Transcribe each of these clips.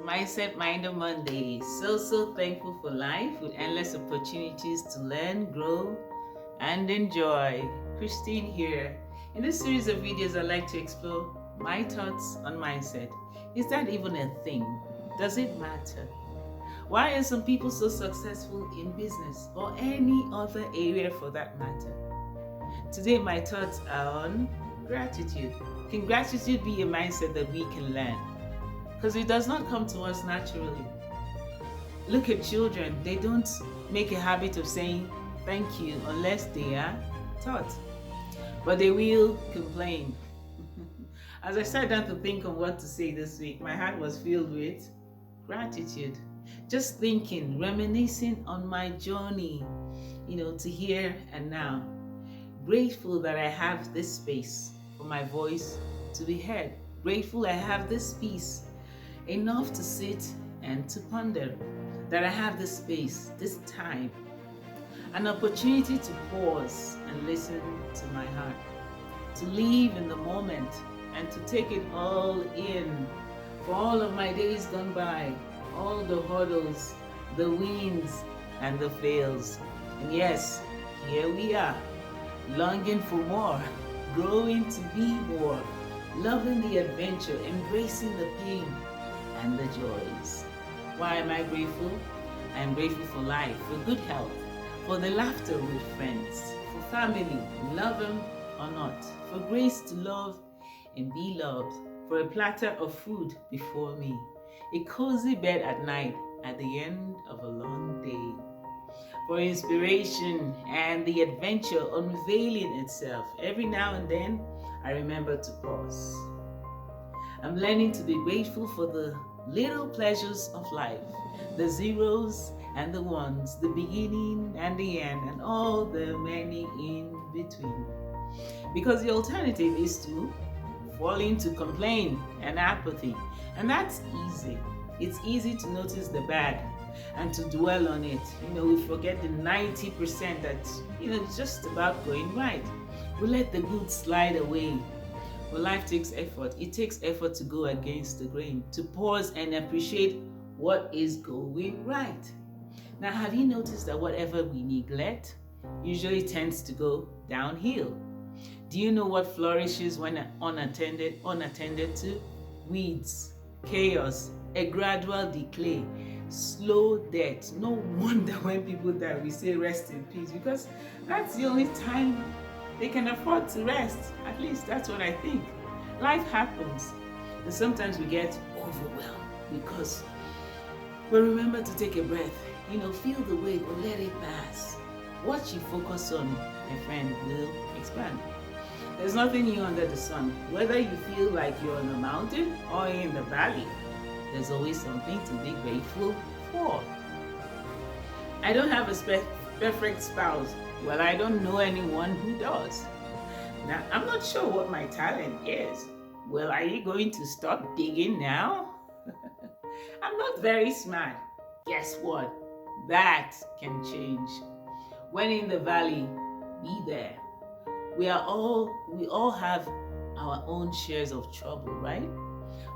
Mindset Minder Monday. So thankful for life with endless opportunities to learn, grow, and enjoy. Kristine here. In this series of videos, I like to explore my thoughts on mindset. Is that even a thing? Does it matter? Why are some people so successful in business or any other area for that matter? Today, my thoughts are on gratitude. Can gratitude be a mindset that we can learn? Because it does not come to us naturally. Look at children, they don't make a habit of saying thank you unless they are taught, but they will complain. As I sat down to think on what to say this week, my heart was filled with gratitude. Just thinking, reminiscing on my journey, to here and now. Grateful that I have this space for my voice to be heard. Grateful I have this peace enough to sit and to ponder, that I have this space, this time, an opportunity to pause and listen to my heart, to live in the moment and to take it all in. For all of my days gone by, all the hurdles, the wins and the fails. And yes, here we are, longing for more, growing to be more, loving the adventure, embracing the pain and the joys. Why am I grateful? I am grateful for life, for good health, for the laughter with friends, for family, love them or not, for grace to love and be loved, for a platter of food before me, a cozy bed at night at the end of a long day, for inspiration and the adventure unveiling itself. Every now and then, I remember to pause. I'm learning to be grateful for the little pleasures of life, the zeros and the ones, the beginning and the end, and all the many in between. Because the alternative is to fall into complaint and apathy, and that's easy. It's easy to notice the bad and to dwell on it. We forget the 90% that, it's just about going right. We let the good slide away. But life takes effort. It takes effort to go against the grain, to pause and appreciate what is going right. Now, have you noticed that whatever we neglect usually tends to go downhill? Do you know what flourishes when unattended to? Weeds, chaos, a gradual decay, slow death. No wonder when people die, we say rest in peace, because that's the only time they can afford to rest. At least that's what I think. Life happens, and sometimes we get overwhelmed because we remember to take a breath. Feel the wave, but let it pass. What you focus on, my friend, will expand. There's nothing new under the sun. Whether you feel like you're on a mountain or in the valley, there's always something to be grateful for. I don't have a perfect spouse. Well, I don't know anyone who does. Now, I'm not sure what my talent is. Well, are you going to stop digging now? I'm not very smart. Guess what? That can change. When in the valley, be there. We all have our own shares of trouble, right?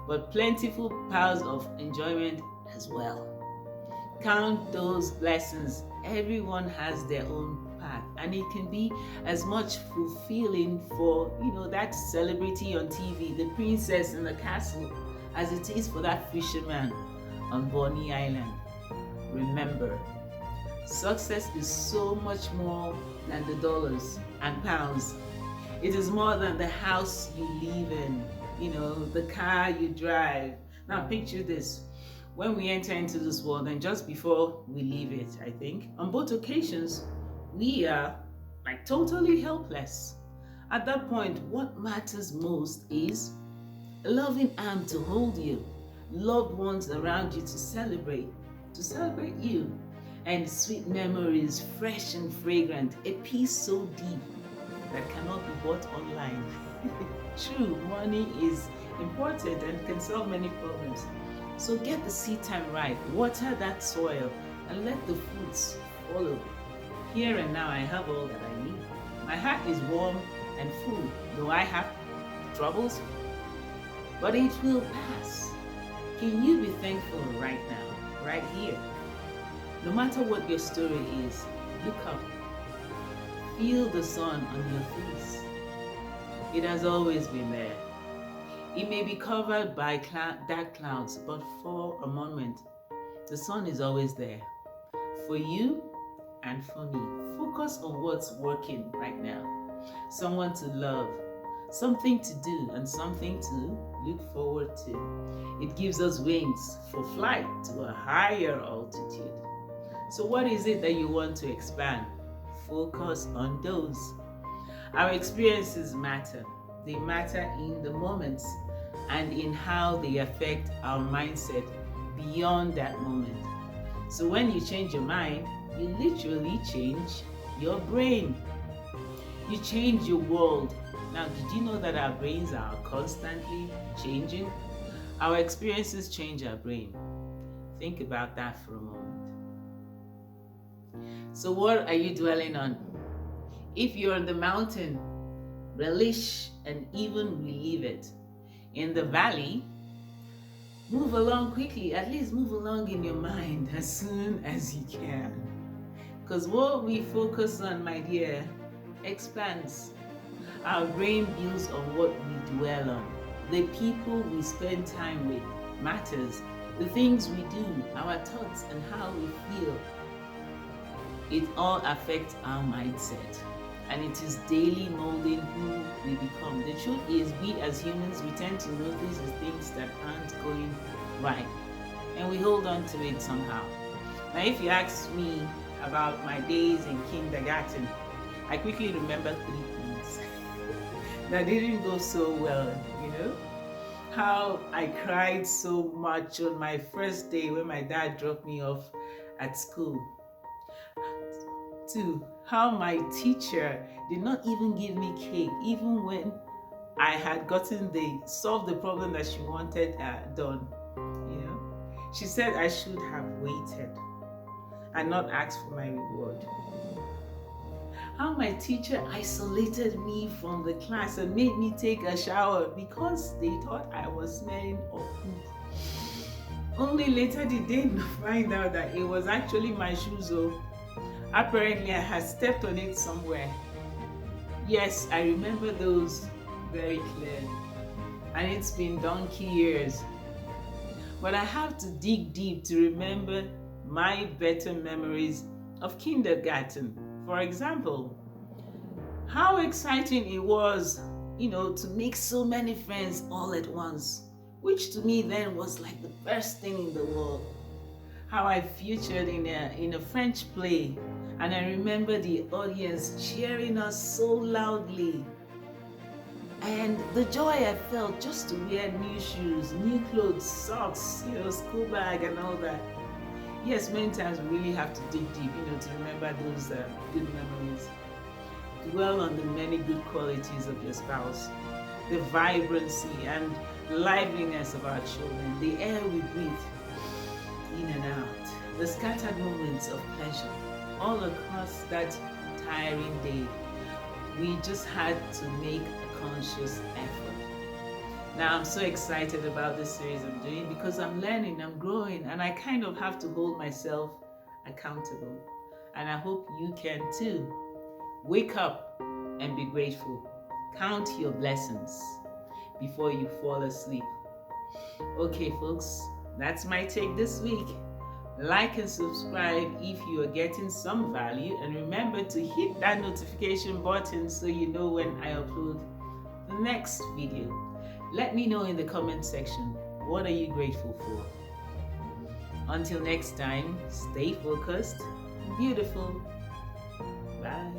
But plentiful piles of enjoyment as well. Count those blessings. Everyone has their own path, and it can be as much fulfilling for that celebrity on TV, the princess in the castle, as it is for that fisherman on Bonny Island. Remember, success is so much more than the dollars and pounds. It is more than the house you live in, the car you drive. Now picture this. When we enter into this world and just before we leave it, I think, on both occasions, we are totally helpless. At that point, what matters most is a loving arm to hold you, loved ones around you to celebrate you, and sweet memories, fresh and fragrant, a peace so deep that cannot be bought online. True, money is important and can solve many problems. So get the seed time right, water that soil, and let the fruits follow. Here and now, I have all that I need. My heart is warm and full, though I have troubles, but it will pass. Can you be thankful right now, right here? No matter what your story is, look up. Feel the sun on your face. It has always been there. It may be covered by dark clouds, but for a moment, the sun is always there. For you and for me. Focus on what's working right now. Someone to love, something to do, and something to look forward to. It gives us wings for flight to a higher altitude. So what is it that you want to expand? Focus on those. Our experiences matter. They matter in the moments and in how they affect our mindset beyond that moment. So when you change your mind, you literally change your brain. You change your world. Now, did you know that our brains are constantly changing? Our experiences change our brain. Think about that for a moment. So what are you dwelling on? If you're on the mountain, relish and even relieve it. In the valley, move along quickly. At least move along in your mind as soon as you can. Because what we focus on, my dear, expands. Our brain builds on what we dwell on. The people we spend time with matters. The things we do, our thoughts and how we feel. It all affects our mindset. And it is daily molding who we become. The truth is, we as humans, we tend to notice the things that aren't going right. And we hold on to it somehow. Now, if you ask me about my days in kindergarten, I quickly remember 3 things that didn't go so well, you know? How I cried so much on my first day when my dad dropped me off at school. 2, how my teacher did not even give me cake, even when I had solved the problem that she wanted done. You know, she said I should have waited and not asked for my reward. How my teacher isolated me from the class and made me take a shower because they thought I was smelling of poop. Only later did they find out that it was actually my shoes. Apparently, I had stepped on it somewhere. Yes, I remember those very clearly. And it's been donkey years. But I have to dig deep to remember my better memories of kindergarten. For example, how exciting it was, to make so many friends all at once, which to me then was like the best thing in the world. How I featured in a French play, and I remember the audience cheering us so loudly. And the joy I felt just to wear new shoes, new clothes, socks, school bag and all that. Yes, many times we really have to dig deep, to remember those good memories. Dwell on the many good qualities of your spouse, the vibrancy and liveliness of our children, the air we breathe in and out, the scattered moments of pleasure, all across that tiring day. We just had to make a conscious effort. Now I'm so excited about this series I'm doing because I'm learning, I'm growing, and I kind of have to hold myself accountable. And I hope you can too. Wake up and be grateful. Count your blessings before you fall asleep. Okay, folks, that's my take this week. Like and subscribe if you are getting some value, and remember to hit that notification button so you know when I upload the next video. Let me know in the comment section, what are you grateful for? Until next time, stay focused, beautiful. Bye.